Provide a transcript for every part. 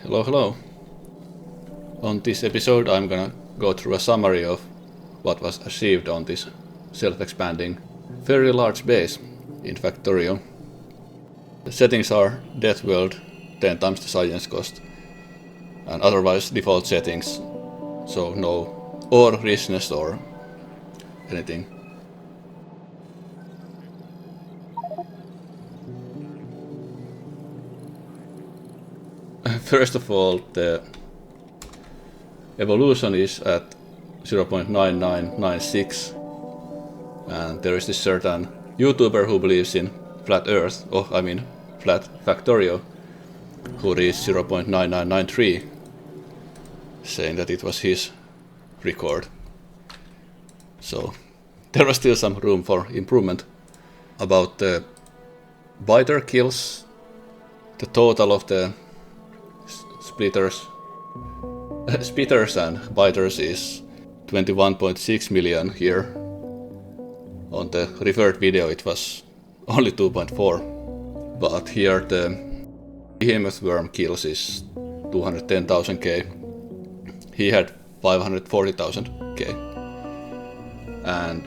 Hello, hello. On this episode I'm gonna go through a summary of what was achieved on this self-expanding, very large base in Factorio. The settings are Death World, 10 times the science cost, and otherwise default settings, so no ore richness or anything. First of all, the evolution is at 0.9996, and there is this certain YouTuber who believes in flat Earth, flat Factorio, who reached 0.9993, saying that it was his record. So there was still some room for improvement. About the biter kills, the total of the spitters and biters is 21.6 million here. On the referred video it was only 2.4, but here the behemoth worm kills is 210,000k. He had 540,000k. And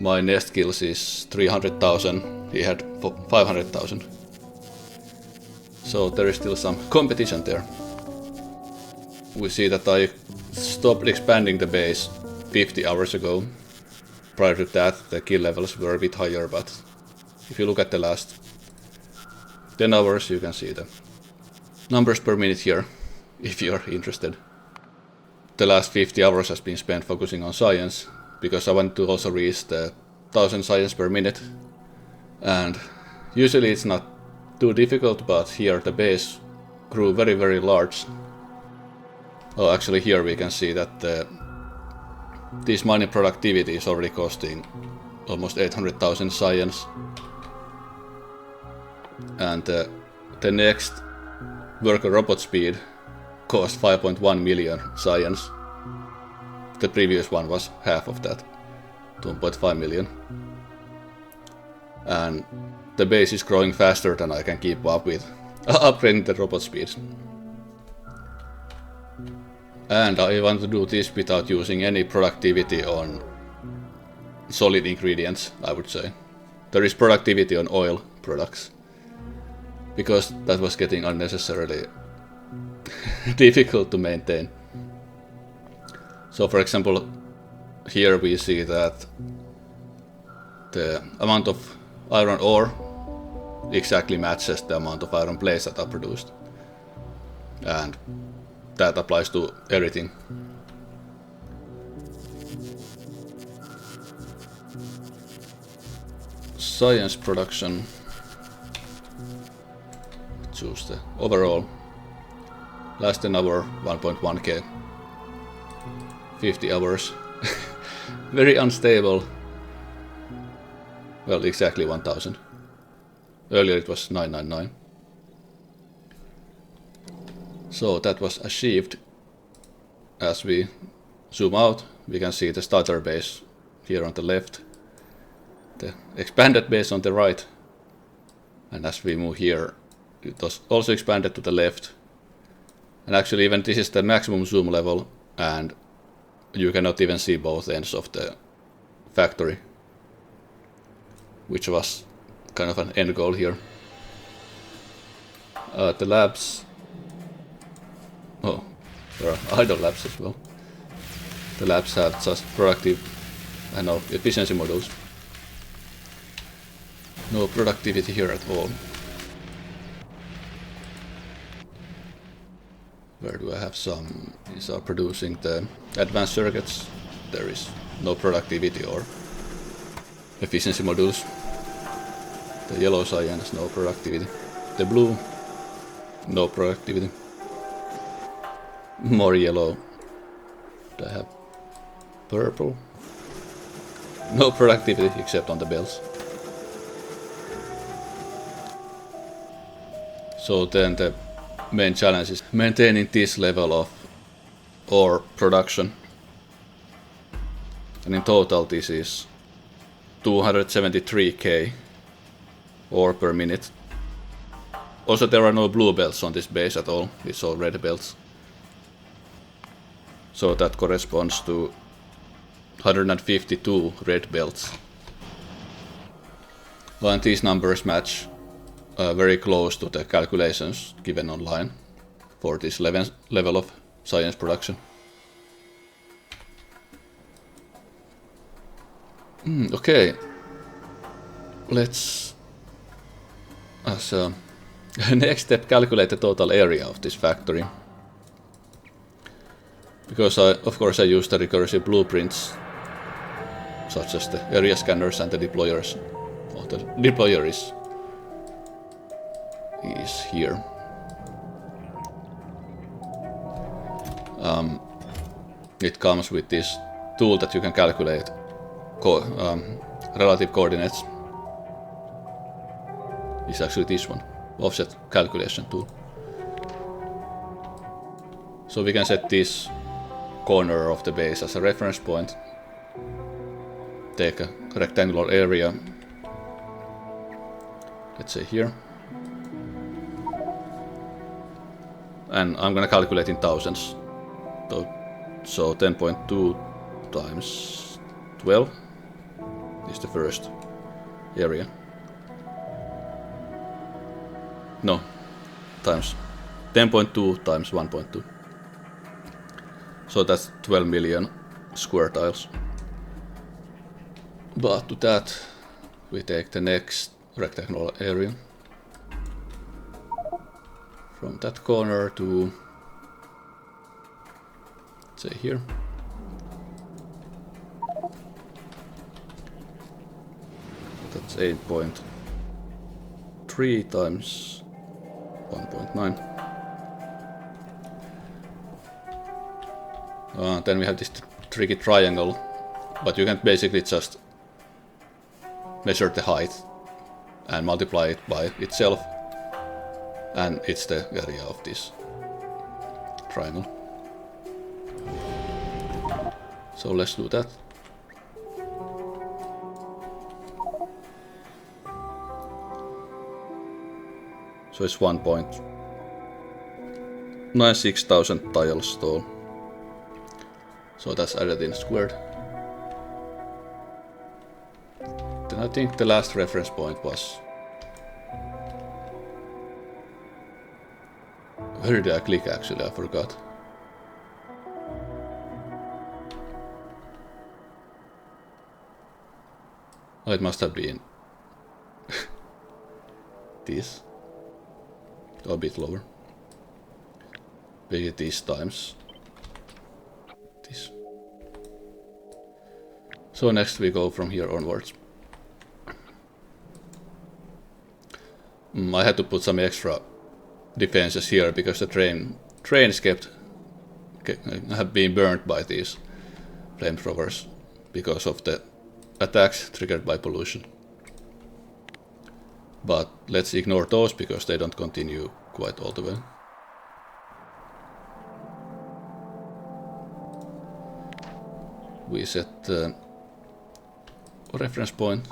my nest kills is 300,000, he had 500,000. So there is still some competition there. We see that I stopped expanding the base 50 hours ago. Prior to that, the kill levels were a bit higher, but if you look at the last 10 hours, you can see the numbers per minute here, if you're interested. The last 50 hours has been spent focusing on science, because I want to also reach the 1000 science per minute. And usually it's not too difficult, but here the base grew very, very large. Oh, actually here we can see that this mining productivity is already costing almost 800,000 science. And the next worker robot speed cost 5.1 million science. The previous one was half of that, 2.5 million. And the base is growing faster than I can keep up with upgrading the robot speed. And I want to do this without using any productivity on solid ingredients, I would say. There is productivity on oil products, because that was getting unnecessarily difficult to maintain. So for example, here we see that the amount of iron ore exactly matches the amount of iron plates that are produced. And that applies to everything. Science production. Choose the overall. Last an hour, 1.1k. 50 hours. Very unstable. Well, exactly 1000. Earlier it was 999. So that was achieved. As we zoom out, we can see the starter base here on the left, the expanded base on the right, and as we move here, it was also expanded to the left. And actually even this is the maximum zoom level, and you cannot even see both ends of the factory, which was kind of an end goal here. The labs. Oh, there are idle labs as well. The labs have just efficiency modules. No productivity here at all. Where do I have some? These are producing the advanced circuits. There is no productivity or efficiency modules. The yellow science, no productivity. The blue, no productivity. More yellow. Do I have purple? No productivity except on the bells. So then the main challenge is maintaining this level of ore production. And in total this is 273k ore per minute. Also, there are no blue belts on this base at all. It's all red belts. So that corresponds to 152 red belts. And these numbers match very close to the calculations given online for this level of science production. Okay, let's, as a next step, calculate the total area of this factory. Because of course I use the recursive blueprints, such as the area scanners and the deployers. The deployer is here. It comes with this tool that you can calculate relative coordinates. It's actually this one, offset calculation tool. So we can set this corner of the base as a reference point. Take a rectangular area, let's say here, and I'm gonna calculate in thousands. So 10.2 times 12 is the first area. No, times 10.2 times 1.2. So that's 12 million square tiles. But to that, we take the next rectangular area. From that corner to, say here. That's 8.3 times 1.9. Then we have this tricky triangle, but you can basically just measure the height and multiply it by itself, and it's the area of this triangle. So let's do that. So it's 1.96,000 tiles tall. So that's added in squared. Then I think the last reference point was... Where did I click actually? I forgot. Oh, it must have been this. Or a bit lower. Maybe these times this. So next we go from here onwards. I had to put some extra defenses here because the trains have been burnt by these flamethrowers because of the attacks triggered by pollution. But let's ignore those because they don't continue quite all the way. We set the reference point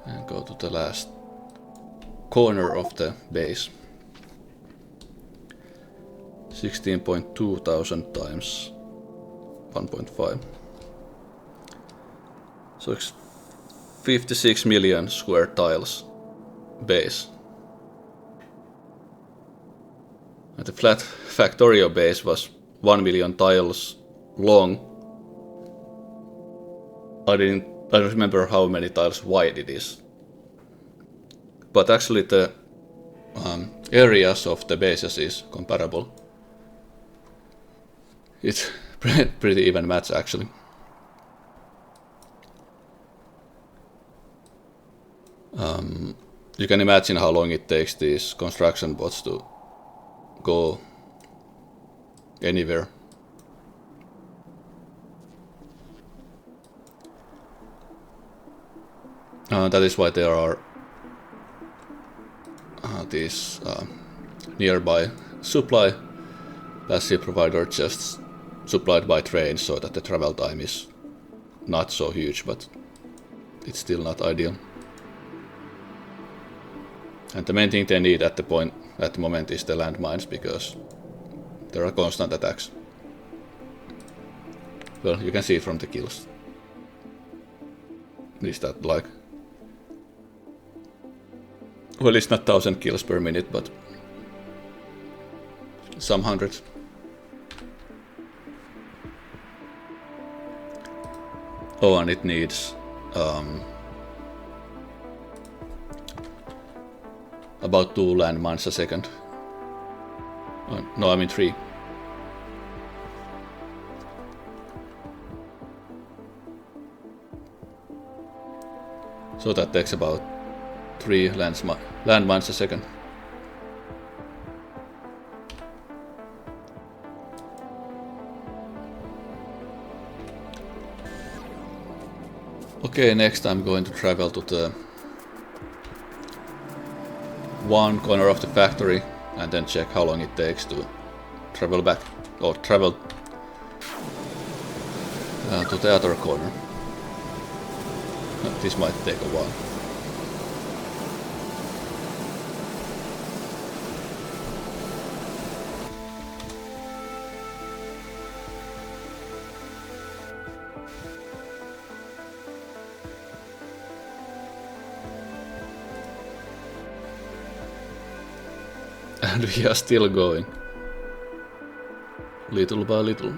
and go to the last corner of the base. 16.2 thousand times 1.5. So it's 56 million square tiles base. And the flat Factorio base was 1 million tiles long. I don't remember how many tiles wide it is. But actually the areas of the bases is comparable. It's pretty even match actually. You can imagine how long it takes these construction bots to go anywhere. That is why there are these nearby supply passive provider chests supplied by train, so that the travel time is not so huge, but it's still not ideal. And the main thing they need at the moment is the landmines, because there are constant attacks. Well, you can see from the kills. Is that like... Well, it's not 1000 kills per minute, but some hundreds. Oh, and it needs about 2 landmines a second. No, I mean 3. So that takes about 3 landmines a second. Okay, next I'm going to travel to the one corner of the factory and then check how long it takes to travel back, or travel to the other corner. This might take a while. And we are still going. Little by little.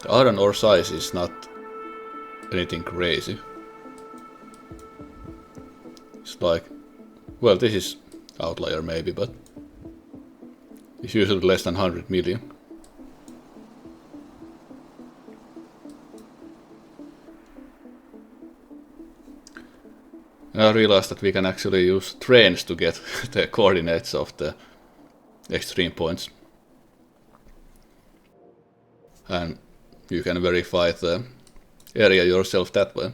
The iron ore size is not anything crazy. It's like... Well, this is outlier maybe, but... It's usually less than 100 million. And I realized that we can actually use trains to get the coordinates of the extreme points. And you can verify the area yourself that way.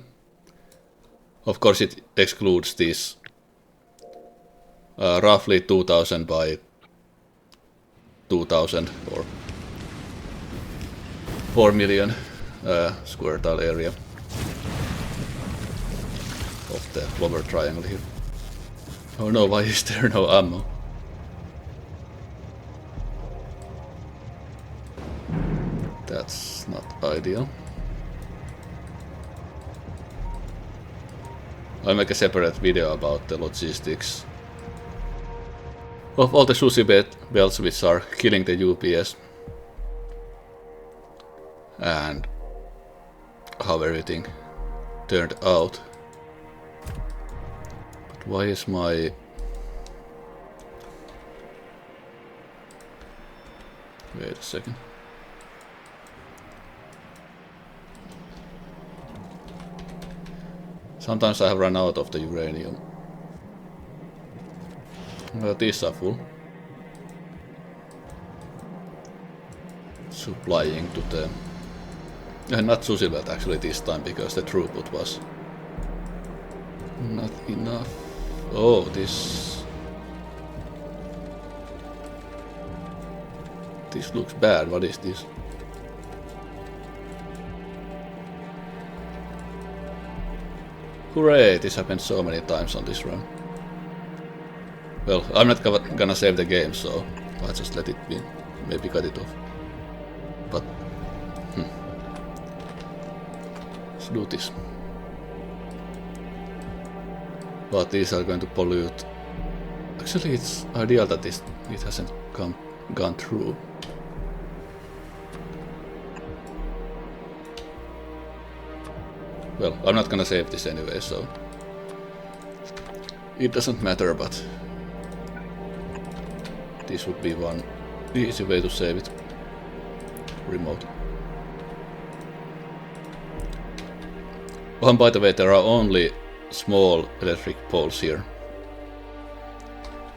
Of course it excludes these roughly 2000 by 2000 or 4 million square tile area of the lower triangle here. Oh no, why is there no ammo? That's not ideal. I'll make a separate video about the logistics of all the sushi belts which are killing the UPS and how everything turned out. But why is my... Wait a second. Sometimes I have run out of the uranium. These are full. Supplying to the... not Susilbelt actually this time, because the throughput was not enough. Oh, this looks bad. What is this? Hooray! This happened so many times on this run. Well, I'm not gonna save the game, so I'll just let it be. Maybe cut it off. But... let's do this. But these are going to pollute... Actually, it's ideal that it hasn't gone through. Well, I'm not gonna save this anyway, so... It doesn't matter, but... This would be one easy way to save it. Remote. Oh, and by the way, there are only small electric poles here.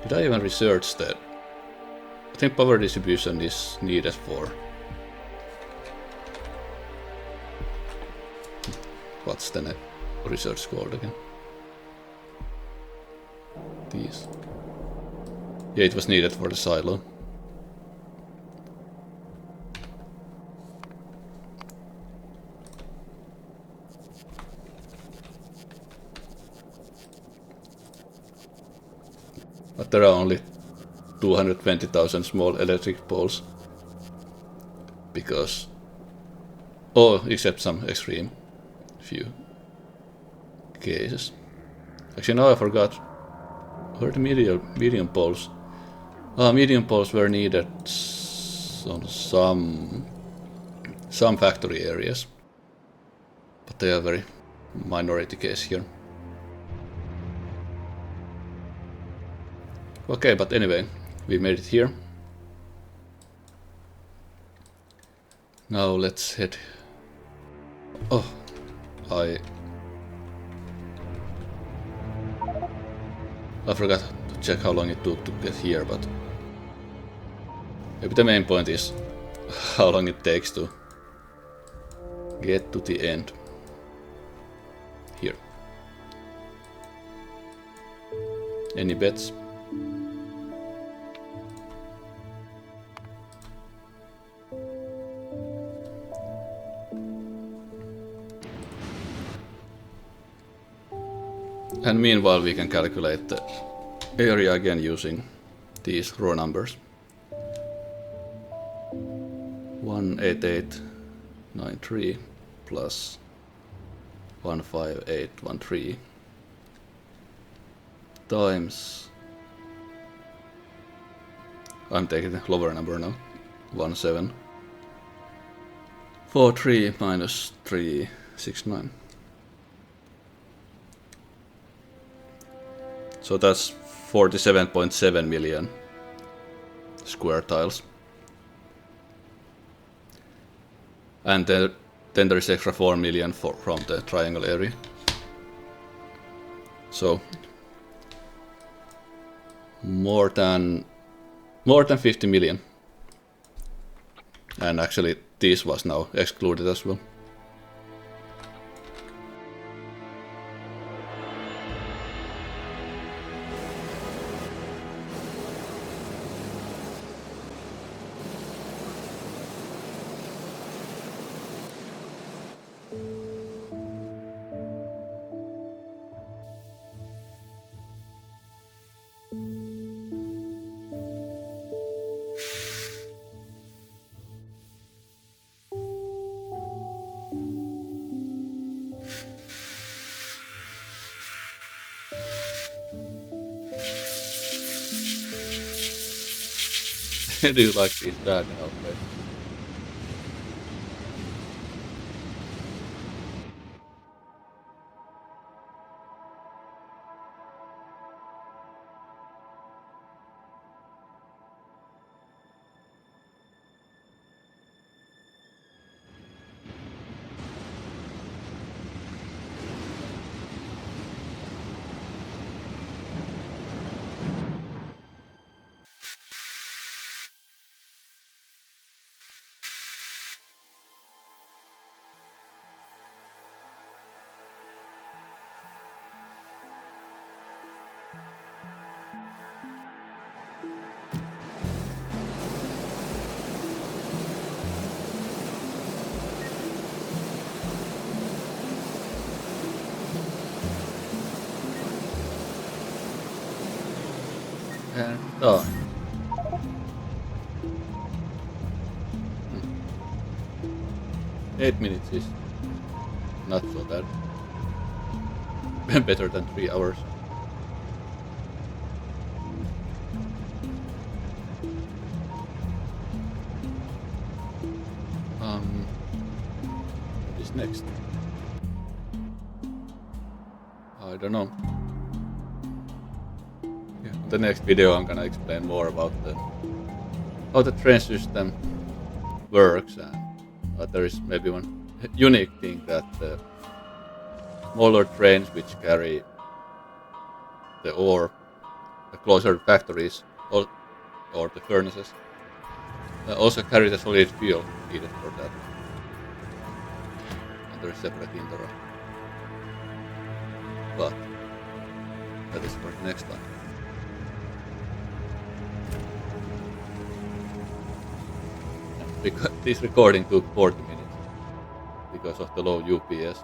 Did I even research that? I think power distribution is needed for... What's the research called again? These. Yeah, it was needed for the silo. But there are only 220,000 small electric poles. Because... Oh, except some extreme few cases. Actually, now I forgot. Where are the medium poles? Medium poles were needed on some factory areas. But they are very minority case here. Okay, but anyway, we made it here. Now let's head... Oh, I forgot to check how long it took to get here, but maybe the main point is how long it takes to get to the end. Here. Any bets? And meanwhile we can calculate the area again using these raw numbers. 18893 plus 15813 times... I'm taking the lower number now. 1743 minus 369. So that's 47.7 million square tiles. And then there is extra 4 million from the triangle area. So more than 50 million. And actually this was now excluded as well. Do you like these diagonal plates? And oh. 8 minutes is not so bad. Better than 3 hours. What is next? I don't know. Yeah, in the next video I'm gonna explain more about how the train system works, and there is maybe one unique thing that smaller trains which carry the ore closer to factories or the furnaces also carry the solid fuel needed for that. And there is separate interrupt. But that is for the next time. Because this recording took 40 minutes because of the low UPS.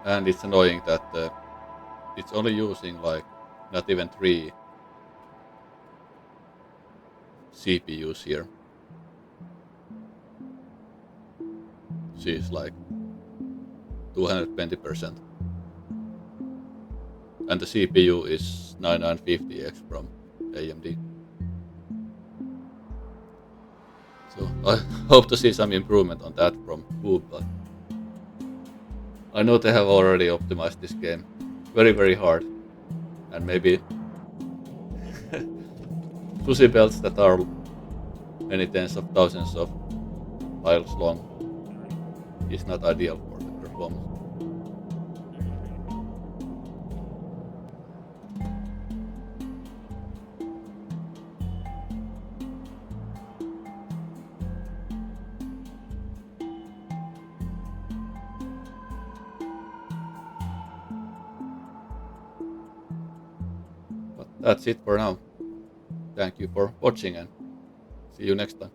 And it's annoying that it's only using like not even 3 CPUs here. She's like 220%. And the CPU is 9950X from AMD. So I hope to see some improvement on that from Woob, but I know they have already optimized this game very hard, and maybe fuzzy belts that are many tens of thousands of miles long is not ideal for the performance. But that's it for now. Thank you for watching and see you next time.